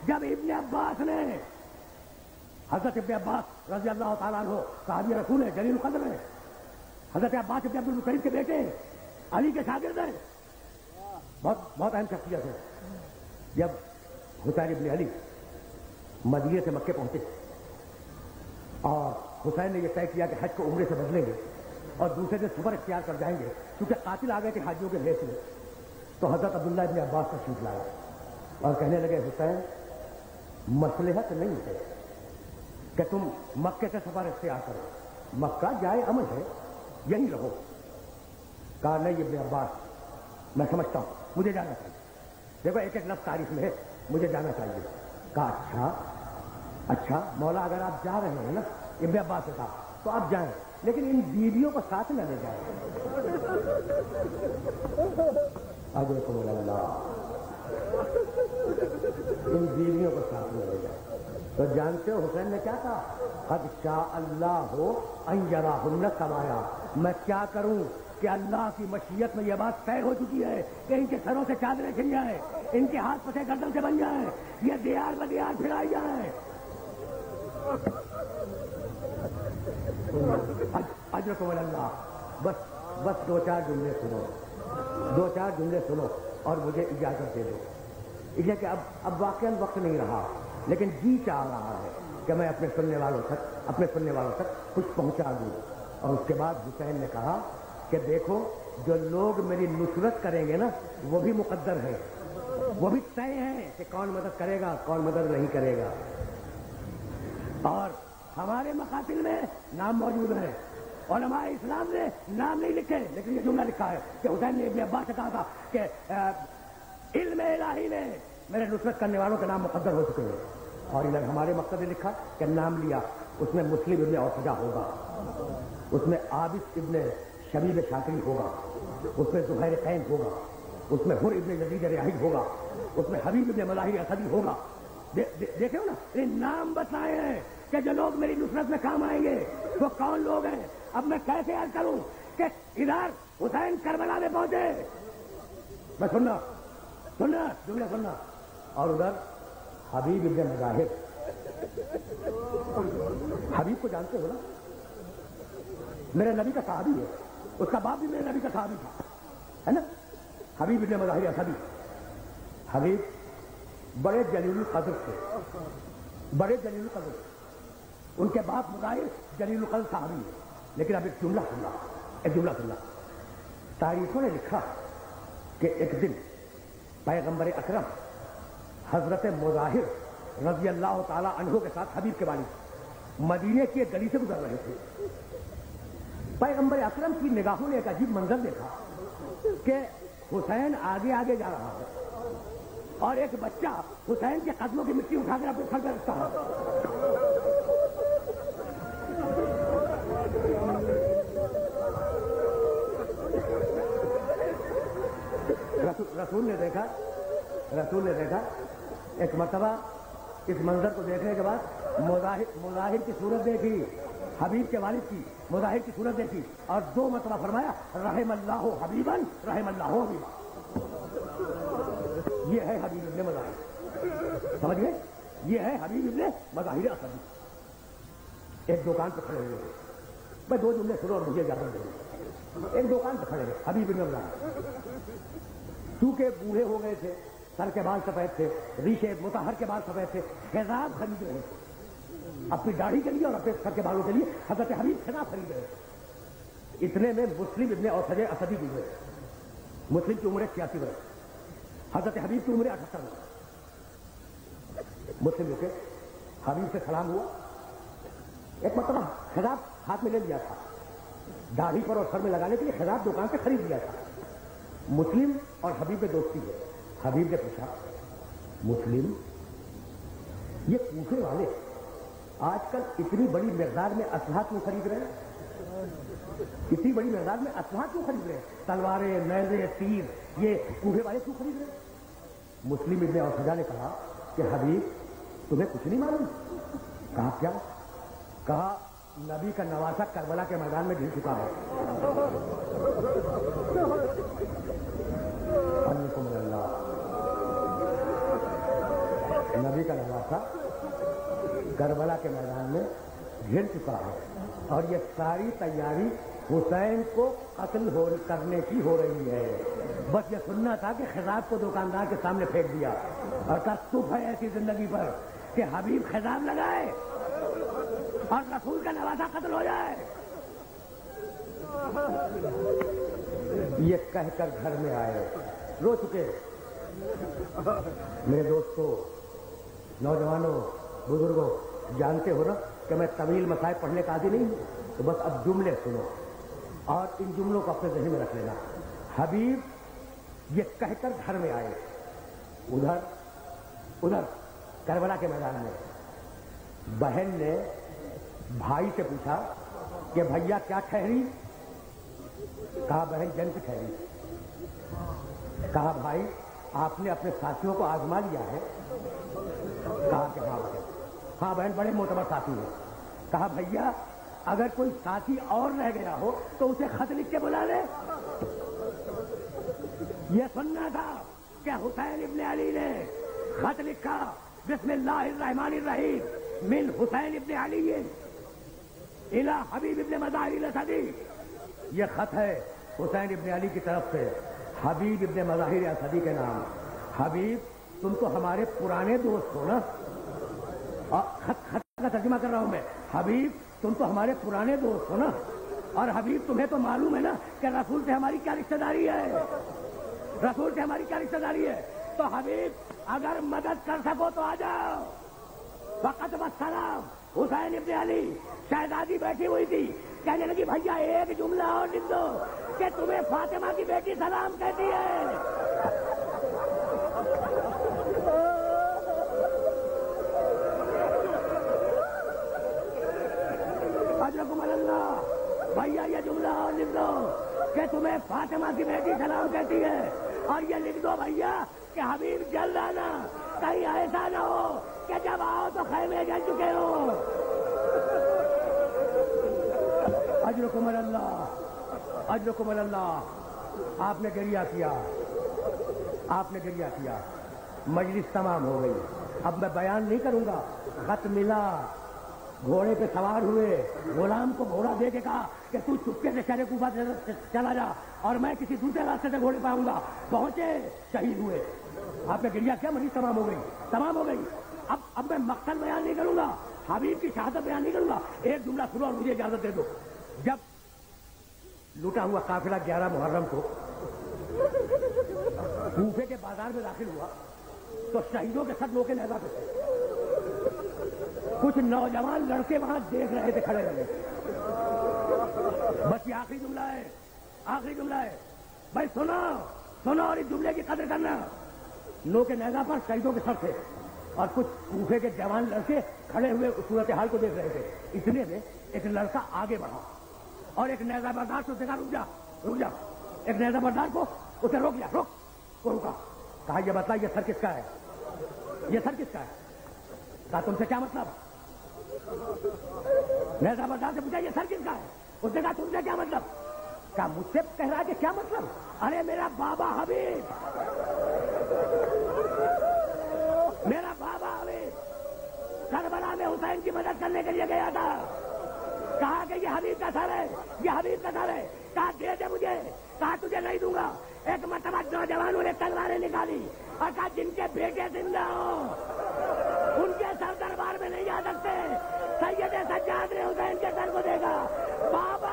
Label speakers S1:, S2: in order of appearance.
S1: جب ابن عباس نے حضرت ابن عباس رضی اللہ تعالیٰ عنہ صحابی رسول ہے، جلیل القدر ہے، حضرت عباس ابن عبدالمطلب کے بیٹے علی کے شاگرد ہیں، بہت اہم شخصیت ہے. جب حسین ابن علی مدینے سے مکے پہنچے اور حسین نے یہ طے کیا کہ حج کو عمرے سے بدلیں گے اور دوسرے دن سفر اختیار کر جائیں گے کیونکہ قاتل آ گئے تھے حاجیوں کے بھیس میں، تو حضرت عبداللہ ابن عباس کا شیٹ لایا اور کہنے لگے حسین مصلحت نہیں ہے کہ تم مکے سے سفر اختیار کرو، مکہ جائے امن ہے، یہیں رہو. کہا نہیں ابن عباس میں سمجھتا ہوں مجھے جانا چاہیے. دیکھو ایک ایک لفظ تاریخ میں ہے، مجھے جانا چاہیے. کہا اچھا مولا اگر آپ جا رہے ہیں نا، ابن عباس سے کہا تو آپ جائیں لیکن ان بیویوں کو ساتھ نہ لے جائیں. اجرکم اللہ، ان بیویوں کو ساتھ نہ لے جائیں. تو جانتے ہو حسین نے کیا کہا؟ قد شاء اللہ ان یراہن سوایا، میں کیا کروں کہ اللہ کی مشیت میں یہ بات طے ہو چکی ہے کہ ان کے سروں سے چادریں کھل جائیں، ان کے ہاتھ پسے گردن سے بن جائیں، یہ دیار بدیار پھرائی جائیں. اجرکم اللہ. بس دو چار جملے سنو اور مجھے اجازت دے دو. اس لیے کہ اب واقعاً وقت نہیں رہا لیکن جی چاہ رہا ہے کہ میں اپنے سننے والوں تک کچھ پہنچا دوں. اور اس کے بعد حسین نے کہا کہ دیکھو جو لوگ میری نصرت کریں گے نا وہ بھی مقدر ہے، وہ بھی طے ہے کہ کون مدد کرے گا کون مدد نہیں کرے گا. اور ہمارے مقاتل میں نام موجود ہے، علماء اسلام نے نام نہیں لکھے لیکن یہ جملہ لکھا ہے کہ حسین نے ابن عباس سے کہا تھا کہ علم الہی میں میرے نصرت کرنے والوں کے نام مقدر ہو چکے ہیں. اور ہمارے مقصد نے لکھا کہ نام لیا، اس میں مسلم ابن اوسجا ہوگا، اس میں عابد ابن شبیب شاکری ہوگا، اس میں زہیر قین ہوگا، اس میں حر ابن یزید ریاحی ہوگا، اس میں حبیب ابن مظاہر اسدی ہوگا. دیکھے ہو نا، یہ نام بتائے ہیں کہ جو لوگ میری نصرت میں کام آئیں گے وہ کون لوگ ہیں. اب میں کیسے یاد کروں کہ ادھر حسین کربلا میں پہنچے، میں سننا جملہ سننا، اور ادھر حبیب ابن مظاہر. حبیب کو جانتے ہو نا، میرے نبی کا صحابی ہے، اس کا باپ بھی میرے نبی کا صحابی تھا، ہے نا. حبیب ابن مظاہر اسدی. حبیب بڑے جلیل القدر تھے، ان کے باپ مظاہر جلیل القدر صحابی ہے. لیکن اب ایک جملہ سننا. تاریخوں نے لکھا کہ ایک دن پیغمبر اکرم حضرت مظاہر رضی اللہ تعالی عنہ کے ساتھ حبیب کے والد مدینے کی ایک گلی سے گزر رہے تھے. پیغمبر اکرم کی نگاہوں نے ایک عجیب منظر دیکھا کہ حسین آگے آگے جا رہا ہے اور ایک بچہ حسین کے قدموں کی مٹی اٹھا کر اپنے سر پہ رکھتا ہے. رسول نے دیکھا ایک مرتبہ اس منظر کو دیکھنے کے بعد مظاہر کی صورت دیکھی، حبیب کے والد کی مظاہر کی صورت دیکھی اور 2 مرتبہ فرمایا رحم اللہ حبیباً رحم اللہ حبیبا. یہ ہے حبیب ابن مظاہر، سمجھ گئے؟ یہ ہے حبیب ابن مظاہر اسدی. ایک دکان پہ کھڑے ہوئے، میں 2 جملے سنو اور مجھے اجازت دے. ایک دکان پہ کھڑے ہوئے حبیب ابن مظاہر، چونکہ بوڑھے ہو گئے تھے، سر کے بال سفید تھے، ریشے مطہر کے بال سفید تھے، خضاب خرید رہے تھے اپنی داڑھی کے لیے اور اپنے سر کے بالوں کے لیے. حضرت حبیب خضاب خرید رہے تھے. اتنے میں مسلم ابن اوسجا اسدی گزرے. مسلم کی عمر 86 برس، حضرت حبیب کی عمر 78 برس. مسلم رکے، حبیب سے سلام ہوا. ایک مرتبہ خضاب ہاتھ میں لے لیا تھا، داڑھی پر اور سر میں لگانے کے لیے خضاب دکان سے خرید لیا تھا. مسلم اور حبیب میں دوستی ہے. حبیب نے پوچھا مسلم یہ کوفے والے آج کل اتنی بڑی مقدار میں اسلحہ کیوں خرید رہے ہیں؟ اتنی بڑی مقدار میں اسلحہ کیوں خرید رہے ہیں؟ تلواریں، نیزے، تیر، یہ کوفے والے کیوں خرید رہے ہیں؟ مسلم ابن اوسجا نے کہا کہ حبیب تمہیں کچھ نہیں معلوم. کہا کیا؟ کہا نبی کا نواسہ کربلا کے میدان میں گر چکا ہے. نبی کا نواسا کربلا کے میدان میں گھر چکا ہے اور یہ ساری تیاری حسین کو قتل کرنے کی ہو رہی ہے. بس یہ سننا تھا کہ خضاب کو دکاندار کے سامنے پھینک دیا اور تصف ہے ایسی زندگی پر کہ حبیب خضاب لگائے اور رسول کا نواسا قتل ہو جائے. یہ کہہ کر گھر میں آئے, رو چکے. میرے دوستوں, نوجوانوں, بزرگوں, جانتے ہو نا کہ میں طویل مصائب پڑھنے کا عادی نہیں ہوں, تو بس اب جملے سنو اور ان جملوں کو اپنے ذہن میں رکھ لینا. حبیب یہ کہہ کر گھر میں آئے. ادھر کربلا کے میدان میں بہن نے بھائی سے پوچھا کہ بھیا کیا ٹھہری؟ کہا بہن جنگ کی ٹھہری. کہا بھائی آپ نے اپنے ساتھیوں کو آزما لیا ہے؟ کہا کہ ہاں بہن بڑے معتبر ساتھی ہیں. کہا بھیا اگر کوئی ساتھی اور رہ گیا ہو تو اسے خط لکھ کے بلا لے. یہ سننا تھا کہ حسین ابن علی نے خط لکھا, بسم اللہ الرحمن الرحیم من حسین ابن علی الى حبیب ابن مظاہر الاسدی. یہ خط ہے حسین ابن علی کی طرف سے حبیب ابن مظاہر الاسدی کے نام. حبیب تم تو ہمارے پرانے دوست ہو نا, خط کا ترجمہ کر رہا ہوں میں. حبیب تم تو ہمارے پرانے دوست ہو نا, اور حبیب تمہیں تو معلوم ہے نا کہ رسول سے ہماری کیا رشتہ داری ہے. رسول سے ہماری کیا رشتہ داری ہے. تو حبیب اگر مدد کر سکو تو آ جاؤ. وقت والسلام حسین ابن علی. شہزادی بیٹھی ہوئی تھی, کہنے لگی بھیا ایک جملہ اور لکھ دو کہ تمہیں فاطمہ کی بیٹی سلام کہتی ہے. اجرکم اللہ, بھیا یہ جملہ اور لکھ دو کہ تمہیں فاطمہ کی بیٹی سلام کہتی ہے, اور یہ لکھ دو بھیا کہ حبیب جلد آنا, کہیں ایسا نہ ہو کہ جب آؤ تو خیمے جل چکے ہو. اجرکم اللہ, اجرکم اللہ. آپ نے گریہ کیا, آپ نے گریہ کیا. مجلس تمام ہو گئی. اب میں بیان نہیں کروں گا. خط ملا, گھوڑے پہ سوار ہوئے, غلام کو گھوڑا دے کے کہا کہ تو چپکے سے شہر کوفہ چلا جا اور میں کسی دوسرے راستے سے گھوڑے پہ آؤں گا. پہنچے, شہید ہوئے. آپ نے گریہ کیا, مجلس تمام ہو گئی, تمام ہو گئی. اب میں مقصد بیان نہیں کروں گا, حبیب کی شہادت بیان نہیں کروں گا. ایک جملہ سنو اور مجھے اجازت دے دو. جب لوٹا ہوا قافلہ 11 محرم کو کوفے کے بازار میں داخل ہوا تو شہیدوں کے ساتھ لوگ نیزہ پہ تھے. کچھ نوجوان لڑکے وہاں دیکھ رہے تھے کھڑے رہے. بس یہ آخری جملہ ہے, آخری جملہ ہے. بھائی سنو اور اس جملے کی قدر کرنا. نو کے نیزہ پر شہیدوں کے سر تھے اور کچھ کوفے کے جوان لڑکے کھڑے ہوئے اس صورتحال کو دیکھ رہے تھے. اتنے میں ایک لڑکا آگے بڑھا اور ایک نیزہ بردار سے اسے کہا رک جا, رک جا. ایک نیزہ بردار کو اسے روک لیا, روک. وہ رکا. کہا یہ بتلا یہ سر کس کا ہے, یہ سر کس کا ہے. کہا تم سے کیا مطلب. نیزہ بردار سے پوچھا یہ سر کس کا ہے. اس نے کہا تم سے کیا مطلب. کہا مجھ سے کہہ رہا کہ کیا مطلب. ارے میرا بابا حبیب, میرا بابا حبیب کربلا میں حسین کی مدد کرنے کے لیے گیا تھا. کہا کہ یہ حبیب کا سر ہے, یہ حبیب کا سر ہے. کہا دے دے مجھے. کہا تجھے نہیں دوں گا. ایک مرتبہ نوجوانوں نے تلواریں نکالی اور کہا جن کے بیٹے زندہ ہوں ان کے سر دربار میں نہیں جا سکتے. سید سجاد نے حسین کے سر کو دیکھا. بابا